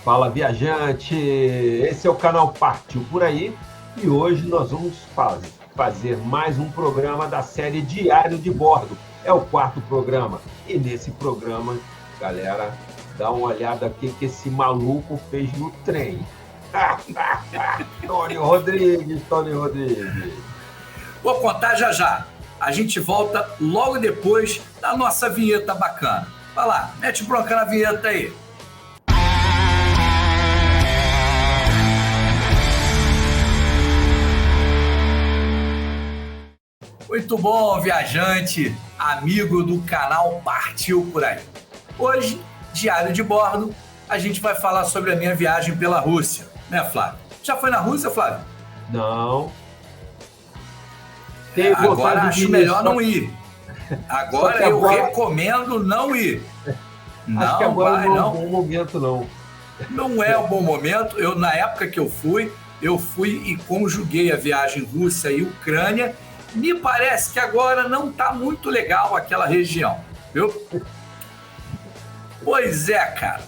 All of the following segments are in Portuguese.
Fala, viajante! Esse é o canal Partiu Por Aí e hoje nós vamos fazer mais um programa da série Diário de Bordo. É o quarto programa e nesse programa, galera, dá uma olhada aqui que esse maluco fez no trem. Tony Rodrigues, Tony Rodrigues. Vou contar já já. A gente volta logo depois da nossa vinheta bacana. Vai lá, mete bronca na vinheta aí. Muito bom, viajante, amigo do canal Partiu Por Aí. Hoje, diário de bordo, a gente vai falar sobre a minha viagem pela Rússia, né, Flávio? Já foi na Rússia, Flávio? Não. Agora acho melhor não ir. Agora eu recomendo não ir. Acho que agora não é um bom momento, não. Não é um bom momento. Na época que eu fui e conjuguei a viagem Rússia e Ucrânia. Me parece que agora não está muito legal aquela região, viu? Pois é, cara.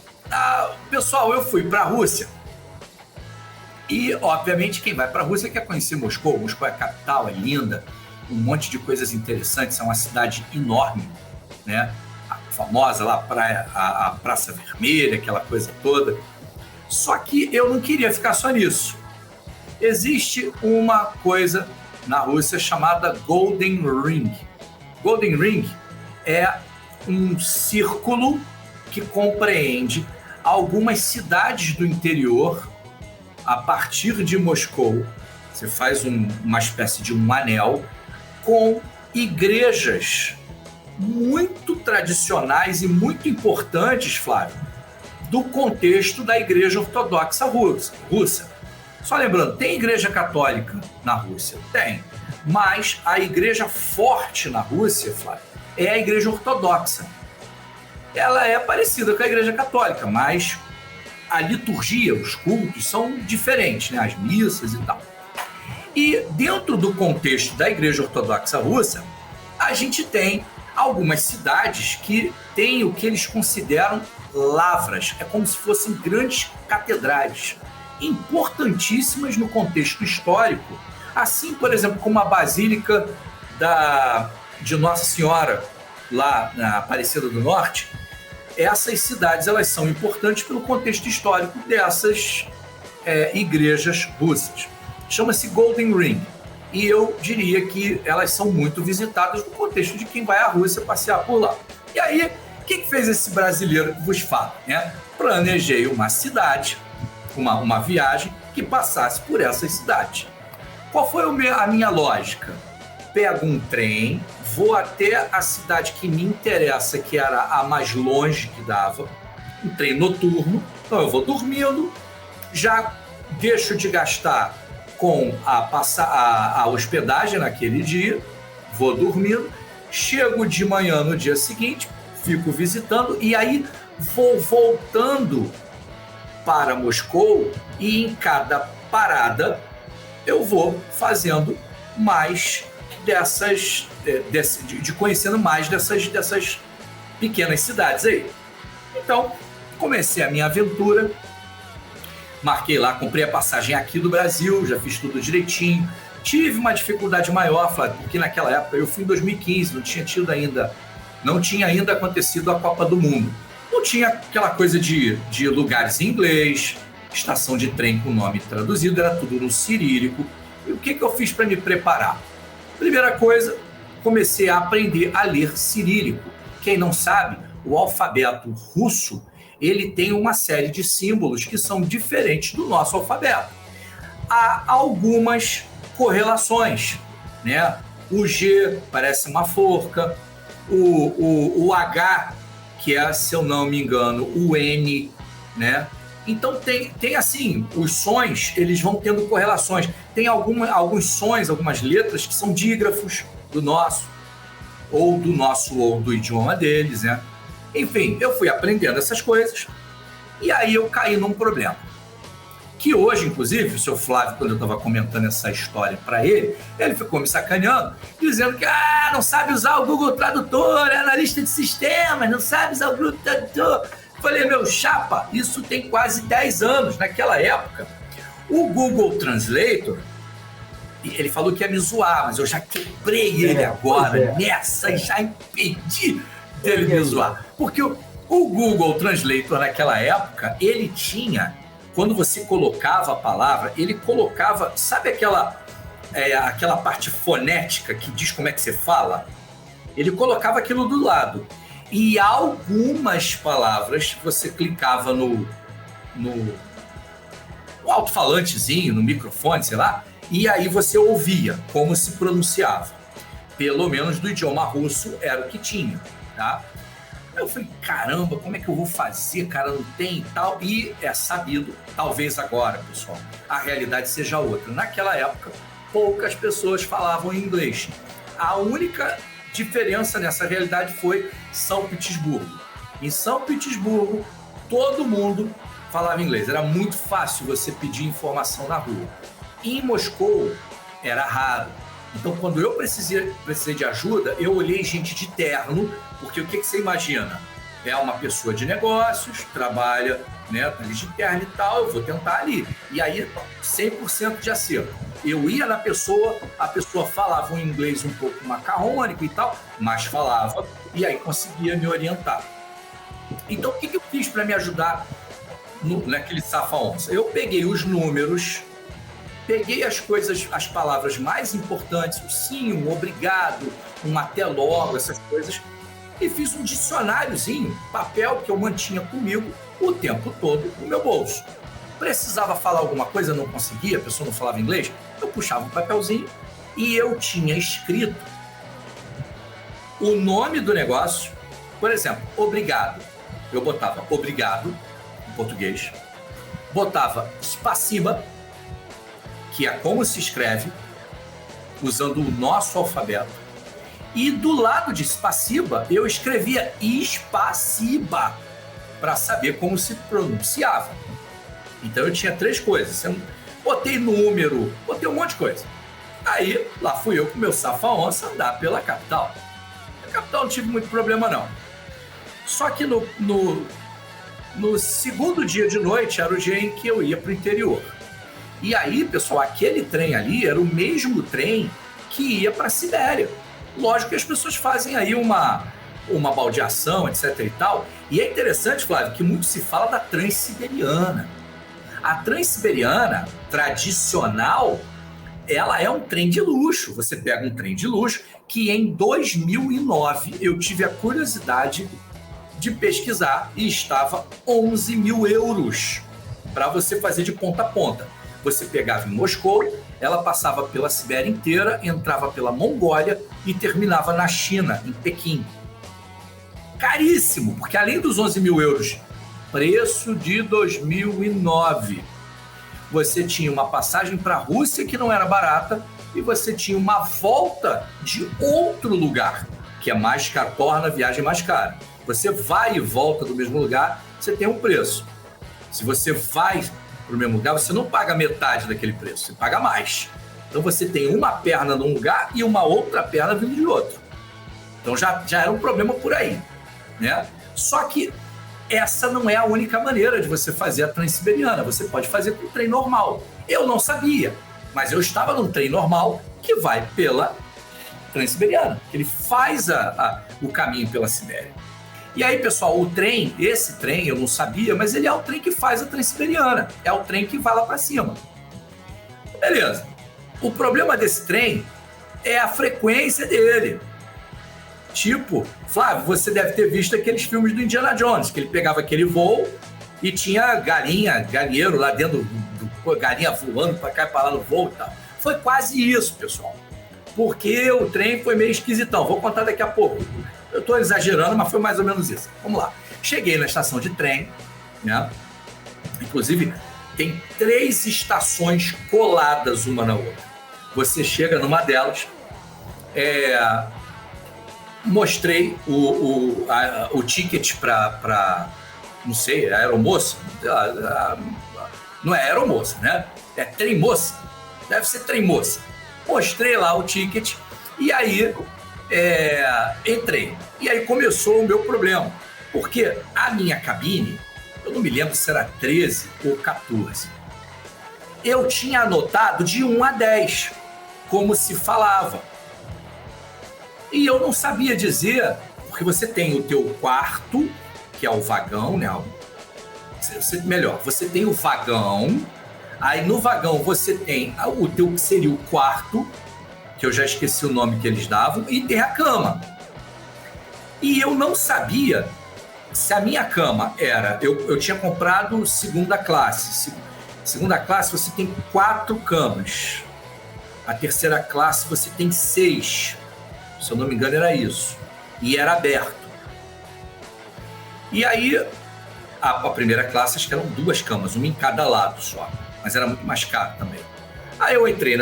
Pessoal, eu fui para a Rússia e, obviamente, quem vai para a Rússia quer conhecer Moscou. Moscou é a capital, é linda, um monte de coisas interessantes, é uma cidade enorme, né? A famosa lá, a Praça Vermelha, aquela coisa toda. Só que eu não queria ficar só nisso. Existe uma coisa na Rússia chamada Golden Ring. Golden Ring é um círculo que compreende algumas cidades do interior a partir de Moscou. Você faz uma espécie de um anel com igrejas muito tradicionais e muito importantes, Flávio, do contexto da Igreja Ortodoxa Russa. Só lembrando, tem igreja católica na Rússia? Tem. Mas a igreja forte na Rússia, Flávio, é a igreja ortodoxa. Ela é parecida com a igreja católica, mas a liturgia, os cultos são diferentes, né? As missas e tal. E dentro do contexto da igreja ortodoxa russa, a gente tem algumas cidades que têm o que eles consideram lavras. É como se fossem grandes catedrais importantíssimas no contexto histórico, assim, por exemplo, como a Basílica de Nossa Senhora, lá na Aparecida do Norte. Essas cidades elas são importantes pelo contexto histórico dessas igrejas russas. Chama-se Golden Ring. E eu diria que elas são muito visitadas no contexto de quem vai à Rússia passear por lá. E aí, o que fez esse brasileiro que vos fala? Planejei uma cidade, uma viagem que passasse por essas cidades. Qual foi a minha lógica? Pego um trem, vou até a cidade que me interessa, que era a mais longe que dava, um trem noturno, então eu vou dormindo, já deixo de gastar com a hospedagem naquele dia, vou dormindo, chego de manhã no dia seguinte, fico visitando e aí vou voltando para Moscou e em cada parada eu vou fazendo mais de conhecendo mais dessas pequenas cidades aí. Então, comecei a minha aventura, marquei lá, comprei a passagem aqui do Brasil, já fiz tudo direitinho. Tive uma dificuldade maior, Flávio, porque naquela época eu fui em 2015, não tinha ainda acontecido a Copa do Mundo. Não tinha aquela coisa de lugares em inglês, estação de trem com nome traduzido, era tudo no cirílico. E o que eu fiz para me preparar? Primeira coisa, comecei a aprender a ler cirílico. Quem não sabe, o alfabeto russo, ele tem uma série de símbolos que são diferentes do nosso alfabeto. Há algumas correlações, né? O G parece uma forca, o H, que é, se eu não me engano, o N, né? Então tem assim, os sons, eles vão tendo correlações. Tem alguns sons, algumas letras que são dígrafos do nosso, ou do idioma deles, né? Enfim, eu fui aprendendo essas coisas e aí eu caí num problema. Que hoje, inclusive, o seu Flávio, quando eu estava comentando essa história para ele ficou me sacaneando, dizendo que não sabe usar o Google Tradutor, é analista de sistemas, não sabe usar o Google Tradutor. Falei, meu chapa, isso tem quase 10 anos. Naquela época, o Google Translator, ele falou que ia me zoar, mas eu já quebrei ele agora nessa e já impedi dele me zoar. Porque o Google Translator, naquela época, ele tinha, quando você colocava a palavra, ele colocava, sabe aquela parte fonética que diz como é que você fala? Ele colocava aquilo do lado. E algumas palavras, você clicava no alto-falantezinho, no microfone, sei lá, e aí você ouvia como se pronunciava. Pelo menos do idioma russo era o que tinha, tá? Eu falei, caramba, como é que eu vou fazer, cara? Não tem e tal. E é sabido, talvez agora, pessoal, a realidade seja outra. Naquela época, poucas pessoas falavam inglês. A única diferença nessa realidade foi São Petersburgo. Em São Petersburgo, todo mundo falava inglês. Era muito fácil você pedir informação na rua. Em Moscou, era raro. Então, quando eu precisei de ajuda, eu olhei gente de terno, porque o que você imagina? É uma pessoa de negócios, trabalha, né, ali de terno e tal, eu vou tentar ali. E aí, 100% de acerto. Eu ia na pessoa, a pessoa falava um inglês um pouco macarrônico e tal, mas falava, e aí conseguia me orientar. Então, o que eu fiz para me ajudar naquele safa-onça? Eu peguei os números, peguei as palavras mais importantes, o sim, um obrigado, um até logo, essas coisas, e fiz um dicionáriozinho, papel que eu mantinha comigo o tempo todo no meu bolso. Precisava falar alguma coisa, não conseguia, a pessoa não falava inglês, eu puxava um papelzinho e eu tinha escrito o nome do negócio. Por exemplo, obrigado. Eu botava obrigado, em português, botava spasiba, que é como se escreve, usando o nosso alfabeto, e do lado de spasiba, eu escrevia spasiba, para saber como se pronunciava. Então eu tinha 3 coisas. Eu botei número, botei um monte de coisa. Aí, lá fui eu com meu safa-onça andar pela capital. Na capital não tive muito problema, não. Só que no segundo dia de noite era o dia em que eu ia para o interior. E aí, pessoal, aquele trem ali era o mesmo trem que ia para a Sibéria. Lógico que as pessoas fazem aí uma baldeação, etc e tal. E é interessante, Flávio, que muito se fala da Transiberiana. A Transiberiana, tradicional, ela é um trem de luxo. Você pega um trem de luxo que em 2009 eu tive a curiosidade de pesquisar e estava 11 mil euros para você fazer de ponta a ponta. Você pegava em Moscou, ela passava pela Sibéria inteira, entrava pela Mongólia e terminava na China, em Pequim. Caríssimo, porque além dos 11 mil euros, preço de 2009, você tinha uma passagem para a Rússia que não era barata e você tinha uma volta de outro lugar, que é mais caro, torna a viagem mais cara. Você vai e volta do mesmo lugar, você tem um preço. Se você vai para o mesmo lugar, você não paga metade daquele preço, você paga mais. Então você tem uma perna num lugar e uma outra perna vindo de outro. Então já era um problema por aí, né? Só que essa não é a única maneira de você fazer a Transiberiana. Você pode fazer com o trem normal. Eu não sabia, mas eu estava num trem normal que vai pela Transiberiana. Ele faz o caminho pela Sibéria. E aí, pessoal, esse trem eu não sabia, mas ele é o trem que faz a Transiberiana. É o trem que vai lá para cima. Beleza. O problema desse trem é a frequência dele. Tipo, Flávio, você deve ter visto aqueles filmes do Indiana Jones, que ele pegava aquele voo e tinha galinheiro lá dentro, galinha voando para cá e para lá no voo e tal. Foi quase isso, pessoal. Porque o trem foi meio esquisitão. Vou contar daqui a pouco. Eu estou exagerando, mas foi mais ou menos isso. Vamos lá. Cheguei na estação de trem, né? Inclusive, tem 3 estações coladas uma na outra. Você chega numa delas, mostrei o ticket para, não sei, aeromoça? Não é aeromoça, né? É trem-moça. Deve ser trem-moça. Mostrei lá o ticket e aí entrei. E aí começou o meu problema. Porque a minha cabine, eu não me lembro se era 13 ou 14, eu tinha anotado de 1 a 10, como se falava. E eu não sabia dizer, porque você tem o teu quarto, que é o vagão, né? Melhor, você tem o vagão, aí no vagão você tem o teu que seria o quarto, que eu já esqueci o nome que eles davam, e tem a cama. E eu não sabia se a minha cama era... Eu tinha comprado segunda classe. Segunda classe você tem 4 camas. A terceira classe você tem 6. Se eu não me engano era isso. E era aberto. E aí, a primeira classe acho que eram 2 camas, uma em cada lado só. Mas era muito mais caro também. Aí eu entrei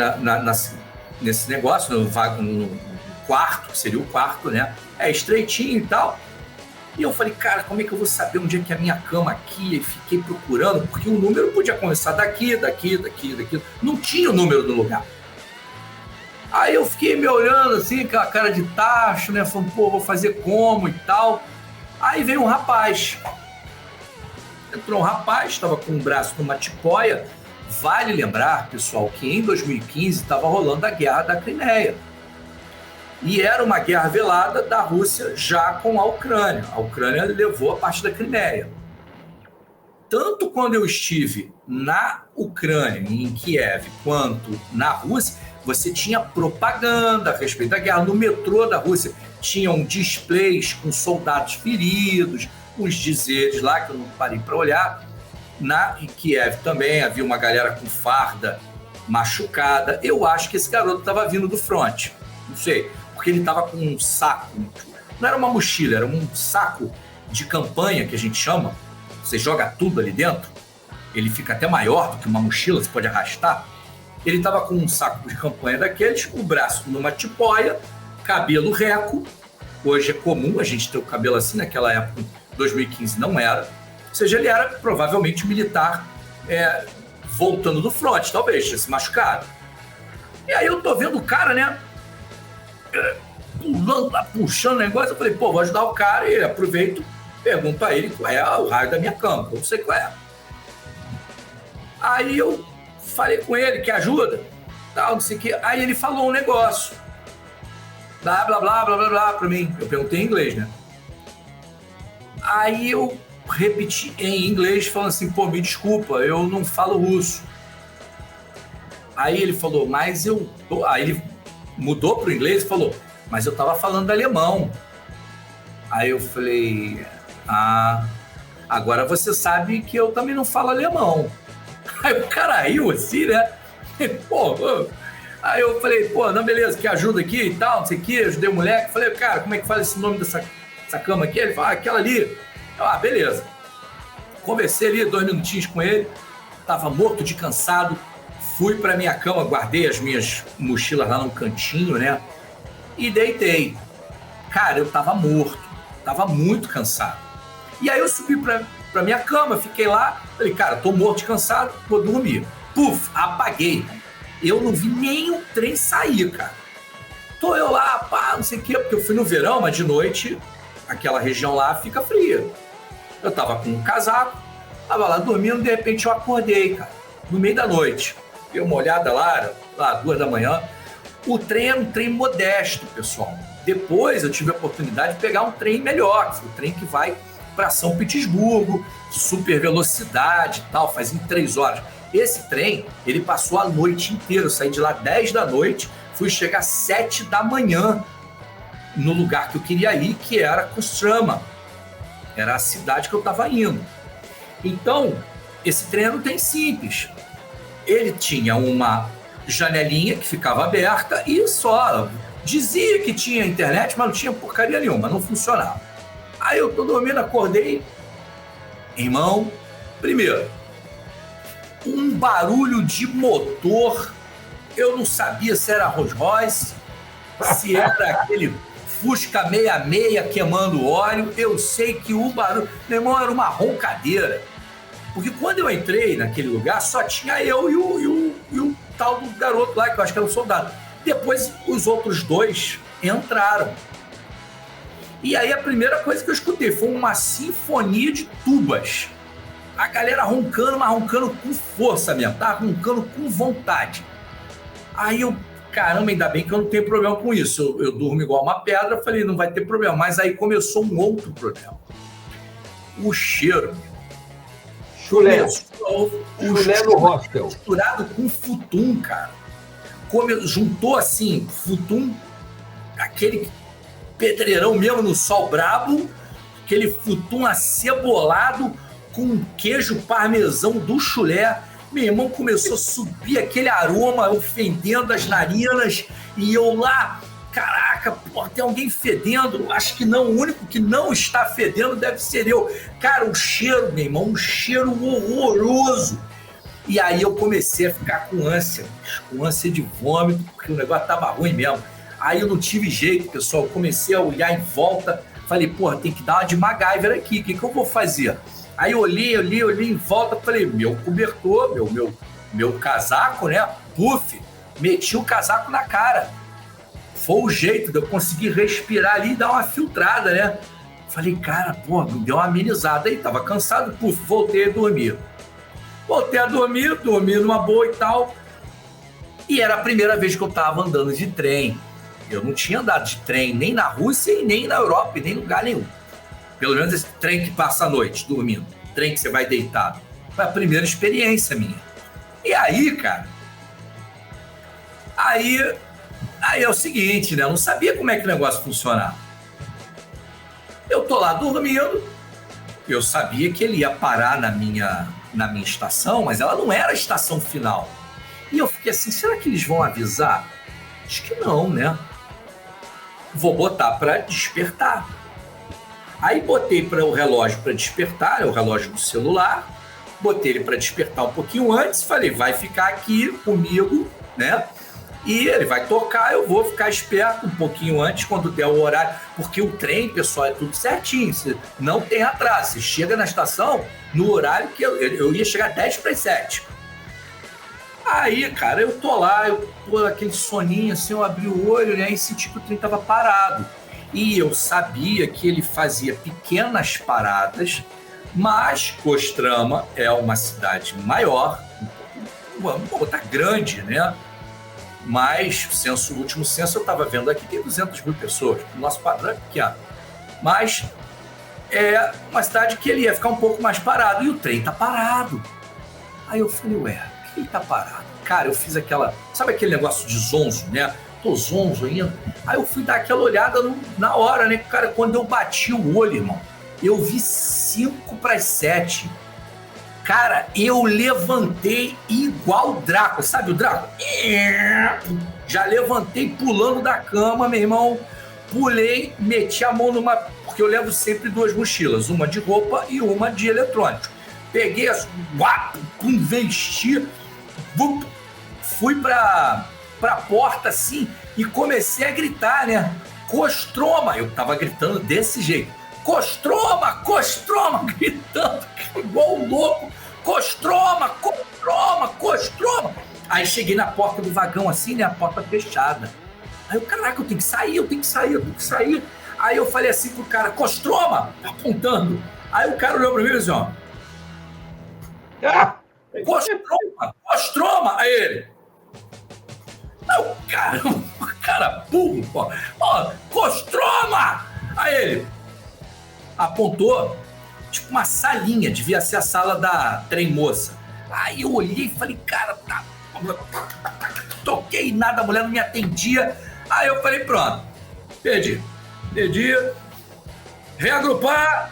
nesse negócio, no quarto, que seria o quarto, né? É estreitinho e tal. E eu falei, cara, como é que eu vou saber onde é que é a minha cama aqui? E fiquei procurando, porque o número podia começar daqui. Não tinha o número do lugar. Aí eu fiquei me olhando assim, com a cara de tacho, né? Falando, pô, vou fazer como e tal. Aí veio um rapaz. Entrou um rapaz, estava com o braço numa tipóia. Vale lembrar, pessoal, que em 2015 estava rolando a Guerra da Crimeia. E era uma guerra velada da Rússia já com a Ucrânia. A Ucrânia levou a parte da Crimeia. Tanto quando eu estive na Ucrânia, em Kiev, quanto na Rússia, você tinha propaganda a respeito da guerra. No metrô da Rússia tinham displays com soldados feridos, uns dizeres lá que eu não parei para olhar. Em Kiev também havia uma galera com farda machucada. Eu acho que esse garoto estava vindo do front. Não sei, porque ele estava com um saco. Não era uma mochila, era um saco de campanha, que a gente chama. Você joga tudo ali dentro. Ele fica até maior do que uma mochila, você pode arrastar. Ele estava com um saco de campanha daqueles, o braço numa tipóia, cabelo reco. Hoje é comum a gente ter o cabelo assim, naquela época, em 2015 não era. Ou seja, ele era provavelmente militar voltando do front, talvez, tinha se machucado. E aí eu tô vendo o cara, né, pulando lá, puxando o negócio. Eu falei, pô, vou ajudar o cara e aproveito, pergunto a ele qual é o raio da minha cama, eu não sei qual é. Aí eu falei com ele que ajuda, tal, não sei o que. Aí ele falou um negócio, blá, blá, blá, blá, blá, blá, pra mim. Eu perguntei em inglês, né? Aí eu repeti em inglês, falando assim, pô, me desculpa, eu não falo russo. Aí ele falou, mas eu... Aí ele mudou pro inglês e falou, mas eu tava falando alemão. Aí eu falei, agora você sabe que eu também não falo alemão. Aí o cara riu assim, né? Pô, aí eu falei, pô, não, beleza, que ajuda aqui e tal, não sei o que, ajudei o moleque. Falei, cara, como é que fala esse nome dessa cama aqui? Ele falou, aquela ali. Eu, beleza. Conversei ali 2 minutinhos com ele, tava morto de cansado, fui pra minha cama, guardei as minhas mochilas lá num cantinho, né? E deitei. Cara, eu tava morto, tava muito cansado. E aí eu subi pra minha cama, fiquei lá, falei, cara, tô morto de cansado, vou dormir. Puf, apaguei. Eu não vi nem o trem sair, cara. Tô eu lá, pá, não sei o quê, porque eu fui no verão, mas de noite aquela região lá fica fria. Eu tava com um casaco, tava lá dormindo, de repente eu acordei, cara, no meio da noite. Dei uma olhada lá 2 da manhã. O trem era um trem modesto, pessoal. Depois eu tive a oportunidade de pegar um trem melhor, que foi o trem que vai para São Petersburgo, super velocidade e tal, faz em 3 horas. Esse trem, ele passou a noite inteira. Eu saí de lá 10 da noite, fui chegar 7 da manhã no lugar que eu queria ir, que era Kostroma. Era a cidade que eu estava indo. Então, esse trem não tem simples. Ele tinha uma janelinha que ficava aberta e só. Dizia que tinha internet, mas não tinha porcaria nenhuma, não funcionava. Aí eu tô dormindo, acordei. Irmão, primeiro, um barulho de motor. Eu não sabia se era Rolls Royce, se era aquele Fusca 66 queimando óleo. Eu sei que o barulho... Meu irmão, era uma roncadeira. Porque quando eu entrei naquele lugar, só tinha eu e o tal do garoto lá, que eu acho que era um soldado. Depois, os outros 2 entraram. E aí a primeira coisa que eu escutei foi uma sinfonia de tubas. A galera roncando, mas roncando com força mesmo, tá? Roncando com vontade. Aí eu, caramba, ainda bem que eu não tenho problema com isso. Eu durmo igual uma pedra, eu falei, não vai ter problema. Mas aí começou um outro problema. O cheiro. Chulé. Chulé no hostel. Misturado com futum, cara. Juntou assim, futum, aquele pedreirão mesmo no sol brabo, aquele futum acebolado com um queijo parmesão do chulé. Meu irmão, começou a subir aquele aroma ofendendo as narinas e eu lá, caraca, pô, tem alguém fedendo. Acho que não, o único que não está fedendo deve ser eu. Cara, o cheiro, meu irmão, um cheiro horroroso. E aí eu comecei a ficar com ânsia de vômito, porque o negócio tava ruim mesmo. Aí eu não tive jeito, pessoal, eu comecei a olhar em volta, falei, porra, tem que dar uma de MacGyver aqui, o que eu vou fazer? Aí eu olhei em volta, falei, meu cobertor, meu casaco, né, puf, meti o casaco na cara. Foi o jeito de eu conseguir respirar ali e dar uma filtrada, né? Falei, cara, porra, me deu uma amenizada aí, tava cansado, puf, voltei a dormir. Voltei a dormir numa boa e tal. E era a primeira vez que eu estava andando de trem. Eu não tinha andado de trem nem na Rússia e nem na Europa, e nem em lugar nenhum. Pelo menos esse trem que passa a noite dormindo. Trem que você vai deitado. Foi a primeira experiência minha. E aí, cara... Aí é o seguinte, né? Eu não sabia como é que o negócio funcionava. Eu tô lá dormindo. Eu sabia que ele ia parar na minha estação, mas ela não era a estação final. E eu fiquei assim, será que eles vão avisar? Acho que não, né? Vou botar para despertar. Aí botei para o relógio para despertar, é o relógio do celular, botei ele para despertar um pouquinho antes, falei, vai ficar aqui comigo, né? E ele vai tocar, eu vou ficar esperto um pouquinho antes, quando der o horário, porque o trem, pessoal, é tudo certinho, não tem atraso, você chega na estação no horário que eu ia chegar 10 para as 7. Aí, cara, eu tô lá, eu tô aquele soninho assim, eu abri o olho, né, e senti que o trem tava parado. E eu sabia que ele fazia pequenas paradas, mas Kostroma é uma cidade maior, vamos botar grande, né? Mas o último censo eu estava vendo aqui, tem 200 mil pessoas, o nosso padrão é pequeno. Mas é uma cidade que ele ia ficar um pouco mais parado, e o trem tá parado. Aí eu falei, ué, por que ele tá parado? Cara, eu fiz sabe aquele negócio de zonzo, né? Tô zonzo ainda. Aí eu fui dar aquela olhada na hora, né? Cara, quando eu bati o olho, irmão, eu vi 5 para as 7. Cara, eu levantei igual o Draco, sabe o Draco? Já levantei pulando da cama, meu irmão. Pulei, meti a mão porque eu levo sempre 2 mochilas, uma de roupa e uma de eletrônico. Peguei, vesti, fui pra porta assim e comecei a gritar, né? Kostroma! Eu tava gritando desse jeito. Kostroma, Kostroma, gritando igual um louco. Kostroma, Kostroma, Kostroma. Aí cheguei na porta do vagão assim, né? A porta fechada. Aí eu, caraca, eu tenho que sair. Aí eu falei assim pro cara, Kostroma, apontando. Aí o cara olhou pra mim e disse, ó. Kostroma. Aí ele. Não, cara burro, pô. Ó, Kostroma. Aí ele apontou, tipo uma salinha, devia ser a sala da trem-moça. Aí eu olhei e falei, cara, tá. Toquei nada, a mulher não me atendia. Aí eu falei, pronto, perdi. Reagrupar.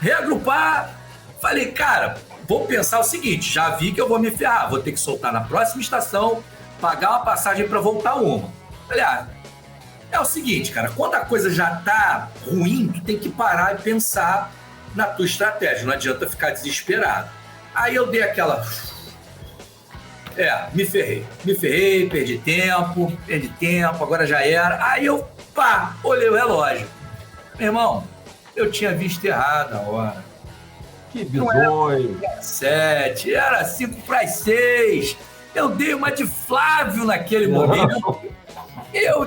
Falei, cara, vou pensar o seguinte, já vi que eu vou me ferrar, vou ter que soltar na próxima estação, pagar uma passagem para voltar uma. Falei, é o seguinte, cara, quando a coisa já tá ruim, tu tem que parar e pensar na tua estratégia, não adianta ficar desesperado. Aí eu dei aquela... me ferrei, perdi tempo, agora já era. Aí eu, olhei o relógio. Meu irmão, eu tinha visto errado a hora. Que bizonho. Não era 7, era 5 para as 6. Eu dei uma de Flávio naquele momento. Eu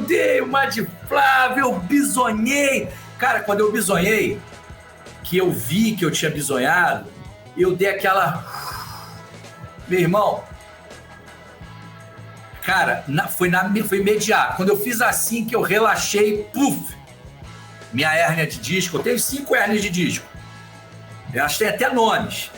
bisonhei. Cara, quando eu bisonhei, que eu vi que eu tinha bisonhado, eu dei aquela... Meu irmão, cara, foi imediato. Quando eu fiz assim que eu relaxei, puf, minha hérnia de disco, eu tenho 5 hérnias de disco. Elas têm até nomes.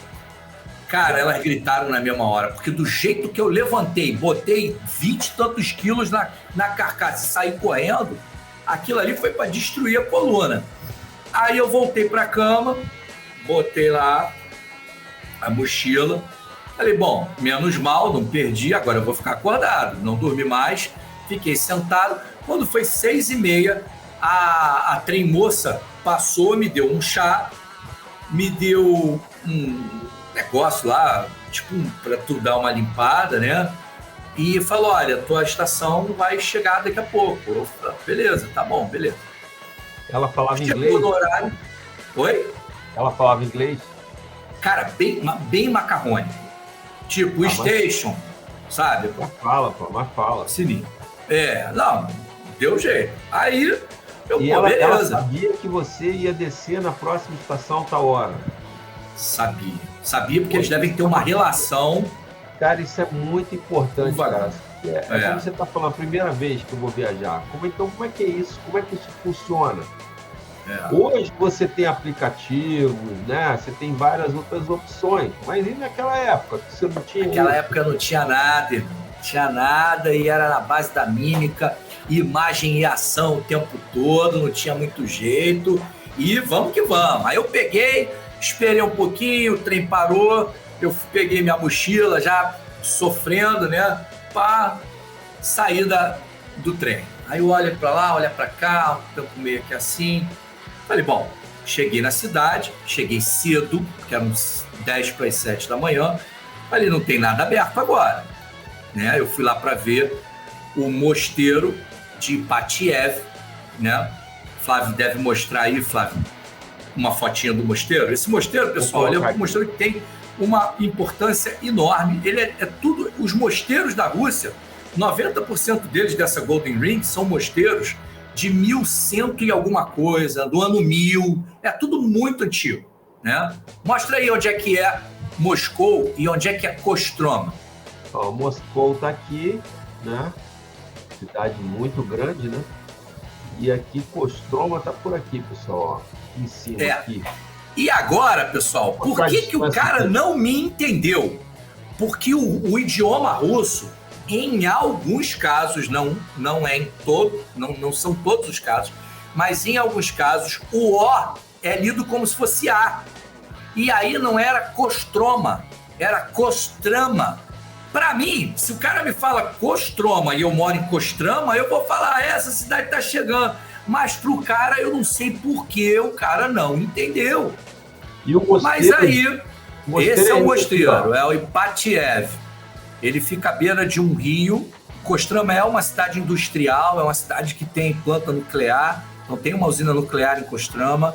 Cara, elas gritaram na mesma hora, porque do jeito que eu levantei, botei 20 e tantos quilos na carcaça e saí correndo, aquilo ali foi para destruir a coluna. Aí eu voltei para a cama, botei lá a mochila, falei, bom, menos mal, não perdi, agora eu vou ficar acordado, não dormi mais, fiquei sentado. Quando foi 6h30, a trem-moça passou, me deu um chá, me deu um negócio lá, tipo, para tu dar uma limpada, né? E falou, olha, tua estação vai chegar daqui a pouco. Eu falei, beleza, tá bom, beleza. Ela falava Chegou inglês? No horário. Oi? Ela falava inglês? Cara, bem macarrônico. Tipo, station, sabe? Mas fala, pô, mas fala. Sininho. Não, deu jeito. Aí, ela beleza. sabia que você ia descer na próxima estação tal hora? Sabia porque eles devem ter uma relação. Cara, isso é muito importante, cara. Como você está falando, a primeira vez que eu vou viajar. Como é que é isso? Como é que isso funciona? Hoje você tem aplicativos, né? Você tem várias outras opções. Mas e naquela época? Você não tinha Naquela época não tinha nada, irmão. Não tinha nada e era na base da mímica, imagem e ação o tempo todo, não tinha muito jeito. E vamos que vamos. Aí eu peguei, esperei um pouquinho, o trem parou, eu peguei minha mochila já sofrendo, né? Para sair do trem. Aí eu olho para lá, olho para cá, o tempo meio que assim. Falei, bom, cheguei na cidade, cheguei cedo, que eram 6:50 da manhã. Falei, não tem nada aberto agora. Né? Eu fui lá para ver o mosteiro de Ipatiev, né? Flávio deve mostrar aí, Flávio, uma fotinha do mosteiro. Esse mosteiro, pessoal, ele é um mosteiro que tem uma importância enorme. Ele é tudo... Os mosteiros da Rússia, 90% deles dessa Golden Ring são mosteiros de 1100 e alguma coisa, do ano 1000. É tudo muito antigo, né? Mostra aí onde é que é Moscou e onde é que é Kostroma. Moscou está aqui, né? Cidade muito grande, né? E aqui Kostroma está por aqui, pessoal, ó, em cima aqui. E agora, pessoal, por que o cara não me entendeu? Porque o idioma russo, em alguns casos, não é em todo, não são todos os casos, mas em alguns casos o O é lido como se fosse A. E aí não era Kostroma, era Kostrama. Para mim, se o cara me fala Kostroma e eu moro em Kostrama, eu vou falar, essa cidade tá chegando. Mas pro cara, eu não sei por que o cara não entendeu. E o mosteiro, mas aí, esse é o mosteiro, aqui, é o Ipatiev. Ele fica à beira de um rio. Kostroma é uma cidade industrial, é uma cidade que tem planta nuclear, não tem uma usina nuclear em Kostroma.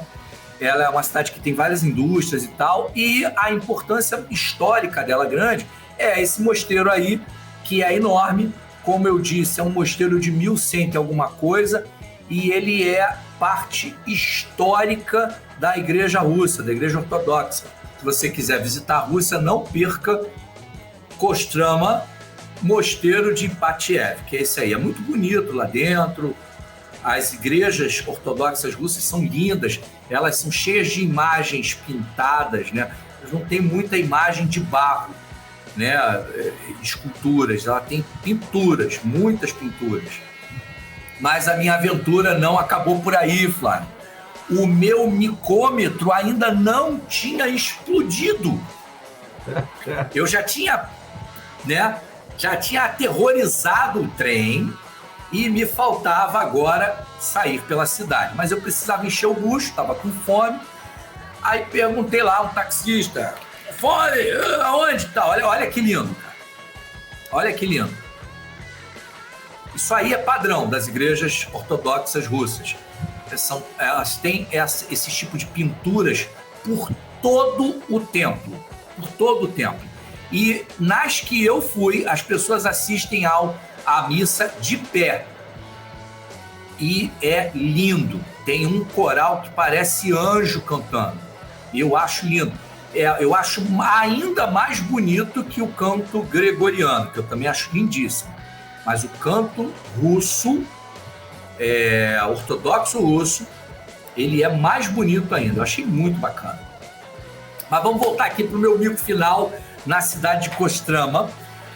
Ela é uma cidade que tem várias indústrias e tal, e a importância histórica dela grande é esse mosteiro aí, que é enorme. Como eu disse, é um mosteiro de 1100 e alguma coisa, e ele é parte histórica da Igreja Russa, da Igreja Ortodoxa. Se você quiser visitar a Rússia, não perca Kostroma, Mosteiro de Ipatiev, que é esse aí. É muito bonito lá dentro. As igrejas ortodoxas russas são lindas, elas são cheias de imagens pintadas, né? Elas não tem muita imagem de barro, né? Esculturas, ela tem pinturas, muitas pinturas. Mas a minha aventura não acabou por aí, Flávio. O meu micômetro ainda não tinha explodido. Eu já tinha, né? Já tinha aterrorizado o trem e me faltava agora sair pela cidade. Mas eu precisava encher o bucho, estava com fome. Aí perguntei lá a um taxista, fome, aonde tá? Olha que lindo, cara. Olha que lindo. Isso aí é padrão das igrejas ortodoxas russas. Elas têm esse tipo de pinturas por todo o templo. Por todo o templo. E nas que eu fui, as pessoas assistem à missa de pé. e é lindo. Tem um coral que parece anjo cantando. E eu acho lindo. Eu acho ainda mais bonito que o canto gregoriano, que eu também acho lindíssimo. Mas o canto russo, ortodoxo russo, ele é mais bonito ainda. Eu achei muito bacana. Mas vamos voltar aqui para o meu mico final na cidade de Kostrama,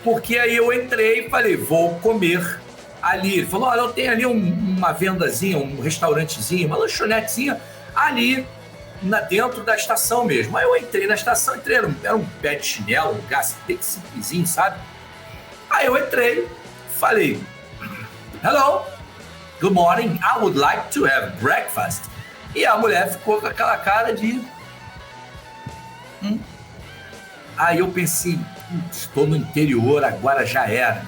porque aí eu entrei e falei, vou comer ali. Ele falou, olha, eu tenho ali uma vendazinha, um restaurantezinho, uma lanchonetezinha ali dentro da estação mesmo. Aí eu entrei na estação, era um pé de chinelo, um lugar bem simplesinho, sabe? Aí eu entrei, falei, hello, good morning, I would like to have breakfast. E a mulher ficou com aquela cara de... Aí eu pensei, estou no interior, agora já era.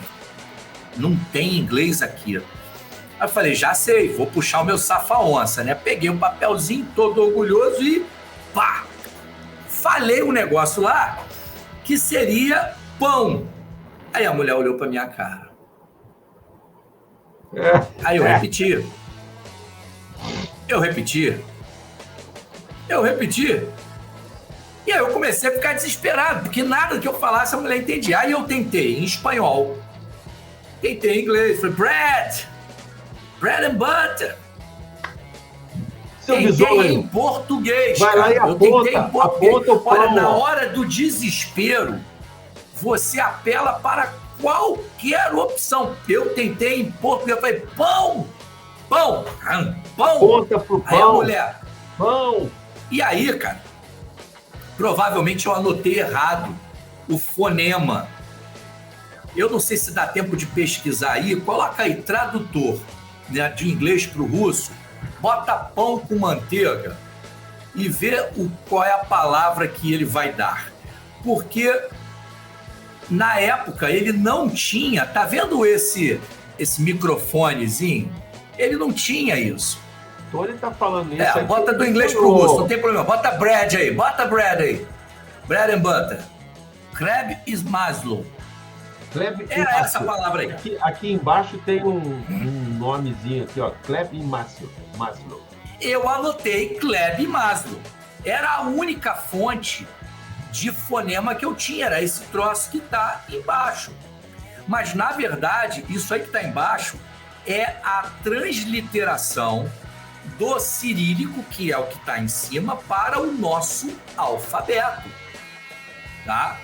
Não tem inglês aqui. Aí eu falei, já sei, vou puxar o meu safa-onça, né? Peguei um papelzinho todo orgulhoso e pá! Falei um negócio lá que seria pão. Aí a mulher olhou pra minha cara. Aí eu repeti. E aí eu comecei a ficar desesperado, porque nada que eu falasse a mulher entendia. Aí eu tentei em espanhol, tentei em inglês, falei, bread and butter. Tentei em português. Vai lá e aponta o pão. Olha, na hora do desespero, você apela para qualquer opção. Eu tentei em português, eu falei, pão. Aponta pro pão. Aí a mulher, pão. E aí, cara, provavelmente eu anotei errado o fonema. Eu não sei se dá tempo de pesquisar aí. Coloca aí, tradutor, né, de inglês para o russo. Bota pão com manteiga e vê qual é a palavra que ele vai dar. Porque na época ele não tinha... Tá vendo esse microfonezinho? Ele não tinha isso. Então ele tá falando isso. Bota do inglês pro russo, não tem problema. Bota bread aí. Bread and butter. Kleb is Maslow. Era essa palavra aí. Aqui embaixo tem um nomezinho aqui, ó. Kleb e Maslow. Eu anotei Kleb e Maslow. Era a única fonte de fonema que eu tinha. Era esse troço que tá embaixo. Mas, na verdade, isso aí que tá embaixo é a transliteração do cirílico, que é o que está em cima, para o nosso alfabeto. Tá?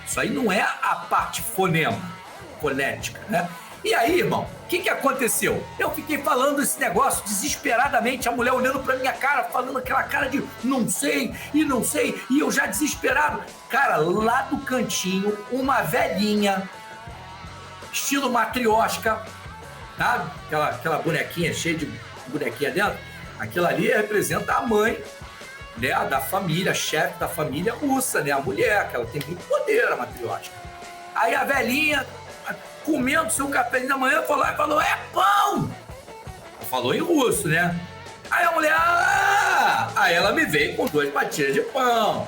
Isso aí não é a parte fonética, né? E aí, irmão, o que aconteceu? Eu fiquei falando esse negócio desesperadamente, a mulher olhando pra minha cara, falando aquela cara de não sei, e eu já desesperado. Cara, lá do cantinho, uma velhinha, estilo matriosca, tá? Aquela bonequinha cheia de bonequinha dentro, aquilo ali representa a mãe, né, da família, a chefe da família russa, né, a mulher, que ela tem muito poder, a matriótica. Aí a velhinha, comendo seu café da manhã, falou, é pão! Falou em russo, né? Aí a mulher, aí ela me veio com 2 fatias de pão.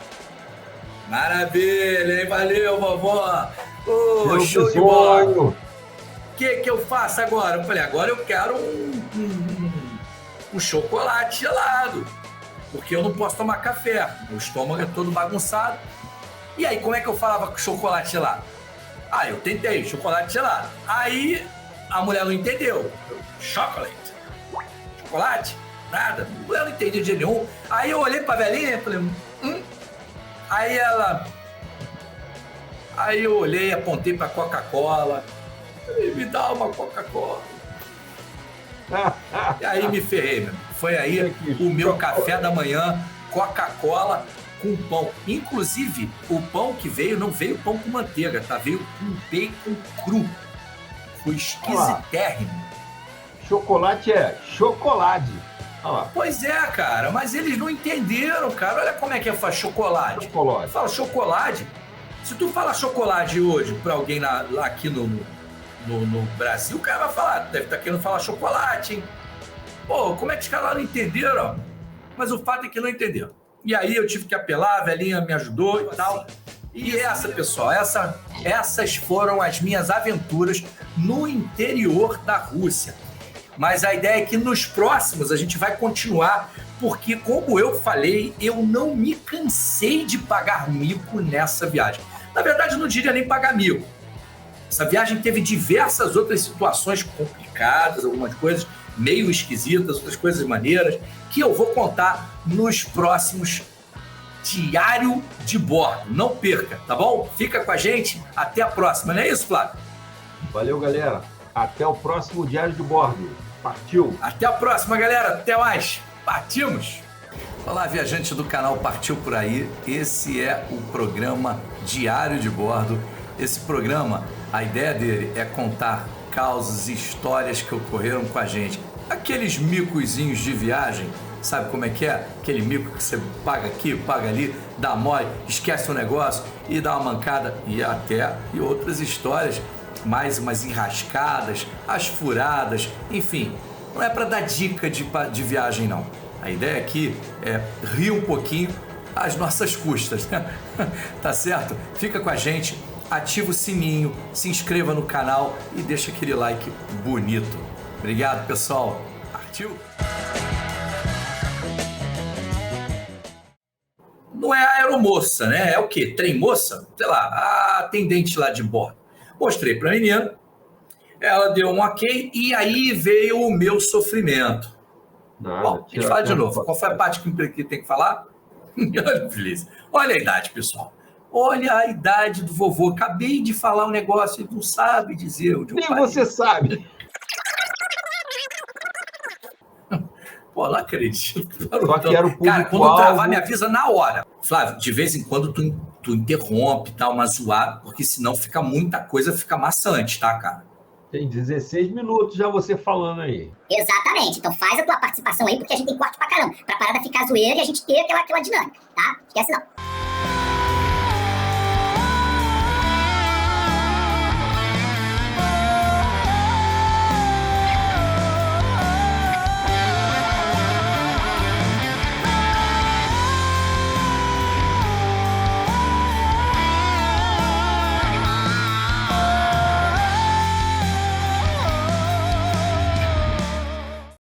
Maravilha, hein? Valeu, vovó! Show de bola! O que eu faço agora? Eu falei, agora eu quero um chocolate gelado, porque eu não posso tomar café, meu estômago é todo bagunçado. E aí, como é que eu falava com chocolate gelado? Eu tentei, chocolate gelado. Aí, a mulher não entendeu. Chocolate? Nada. A mulher não entendia de nenhum. Aí eu olhei pra velhinha e falei, Aí eu olhei, apontei pra Coca-Cola. Me dá uma Coca-Cola. E aí me ferrei, meu. Foi aí o meu café da manhã, Coca-Cola com pão. Inclusive, o pão que veio, não veio pão com manteiga, tá? Veio com bacon cru. Foi esquisitérrimo. Chocolate é chocolate. Pois é, cara, mas eles não entenderam, cara. Olha como é que faz chocolate. Fala chocolate. Se tu fala chocolate hoje pra alguém aqui no Brasil, o cara vai falar, deve estar querendo falar chocolate, hein? Pô, como é que os caras não entenderam? Mas o fato é que não entenderam. E aí eu tive que apelar, a velhinha me ajudou e tal. E pessoal, essas foram as minhas aventuras no interior da Rússia. Mas a ideia é que nos próximos a gente vai continuar, porque, como eu falei, eu não me cansei de pagar mico nessa viagem. Na verdade, eu não diria nem pagar mico. Essa viagem teve diversas outras situações complicadas, algumas coisas meio esquisitas, outras coisas maneiras, que eu vou contar nos próximos Diário de Bordo. Não perca, tá bom? Fica com a gente, até a próxima, não é isso, Flávio? Valeu, galera. Até o próximo Diário de Bordo. Partiu! Até a próxima, galera. Até mais. Partimos! Olá, viajante do canal Partiu Por Aí. Esse é o programa Diário de Bordo. Esse programa, a ideia dele é contar causos e histórias que ocorreram com a gente. Aqueles micozinhos de viagem, sabe como é que é? Aquele mico que você paga aqui, paga ali, dá mole, esquece o negócio e dá uma mancada. E outras histórias, mais umas enrascadas, as furadas, enfim. Não é para dar dica de viagem, não. A ideia aqui é rir um pouquinho às nossas custas, né? Tá certo? Fica com a gente, ativa o sininho, se inscreva no canal e deixa aquele like bonito. Obrigado, pessoal. Partiu? Não é a aeromoça, né? É o quê? Trem-moça? Sei lá, a atendente lá de bordo. Mostrei para a menina, ela deu um ok e aí veio o meu sofrimento. Bom, a gente fala de novo. Qual foi a parte que tem que falar? Olha a idade, pessoal. Olha a idade do vovô. Acabei de falar um negócio e não sabe dizer. Nem você sabe. Pô, não acredito. Só que era o público. Cara, quando travar, me avisa na hora. Flávio, de vez em quando tu interrompe, dá uma zoada, porque senão fica muita coisa, fica maçante, tá, cara? Tem 16 minutos já você falando aí. Exatamente. Então faz a tua participação aí, porque a gente tem corte pra caramba. Pra parada ficar zoeira e a gente ter aquela dinâmica, tá? Esquece não.